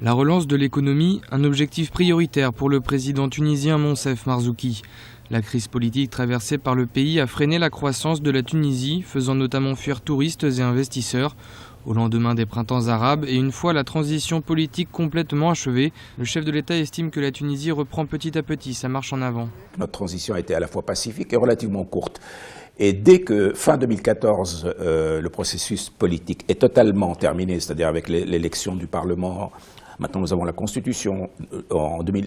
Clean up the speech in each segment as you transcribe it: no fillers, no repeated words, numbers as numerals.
La relance de l'économie, un objectif prioritaire pour le président tunisien Moncef Marzouki. La crise politique traversée par le pays a freiné la croissance de la Tunisie, faisant notamment fuir touristes et investisseurs. Au lendemain des printemps arabes et une fois la transition politique complètement achevée, le chef de l'État estime que la Tunisie reprend petit à petit sa marche en avant. Notre transition a été à la fois pacifique et relativement courte. Et dès que fin 2014, le processus politique est totalement terminé, c'est-à-dire avec l'élection du Parlement, maintenant nous avons la Constitution,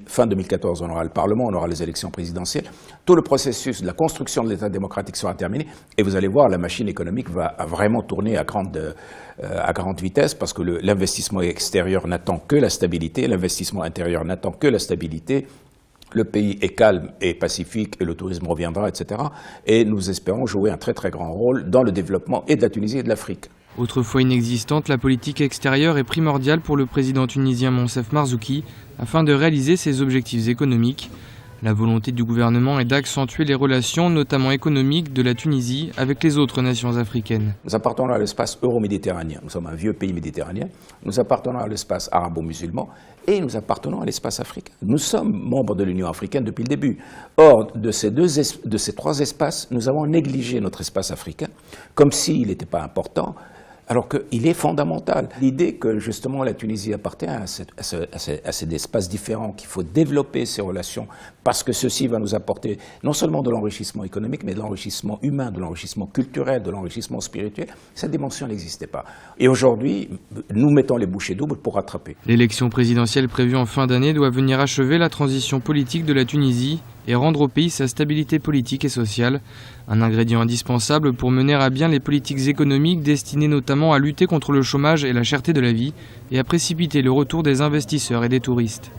fin 2014 on aura le Parlement, on aura les élections présidentielles, tout le processus de la construction de l'État démocratique sera terminé et vous allez voir la machine économique va vraiment tourner à grande vitesse parce que l'investissement extérieur n'attend que la stabilité, l'investissement intérieur n'attend que la stabilité. Le pays est calme et pacifique et le tourisme reviendra, etc. Et nous espérons jouer un très très grand rôle dans le développement et de la Tunisie et de l'Afrique. Autrefois inexistante, la politique extérieure est primordiale pour le président tunisien Moncef Marzouki afin de réaliser ses objectifs économiques. La volonté du gouvernement est d'accentuer les relations, notamment économiques, de la Tunisie avec les autres nations africaines. Nous appartenons à l'espace euro-méditerranéen. Nous sommes un vieux pays méditerranéen. Nous appartenons à l'espace arabo-musulman et nous appartenons à l'espace africain. Nous sommes membres de l'Union africaine depuis le début. Or, de ces trois espaces, nous avons négligé notre espace africain comme s'il n'était pas important, alors qu'il est fondamental. L'idée que justement la Tunisie appartient à ces espaces différents, qu'il faut développer ces relations, parce que ceci va nous apporter non seulement de l'enrichissement économique, mais de l'enrichissement humain, de l'enrichissement culturel, de l'enrichissement spirituel, cette dimension n'existait pas. Et aujourd'hui, nous mettons les bouchées doubles pour rattraper. L'élection présidentielle prévue en fin d'année doit venir achever la transition politique de la Tunisie et rendre au pays sa stabilité politique et sociale, un ingrédient indispensable pour mener à bien les politiques économiques destinées notamment à lutter contre le chômage et la cherté de la vie et à précipiter le retour des investisseurs et des touristes.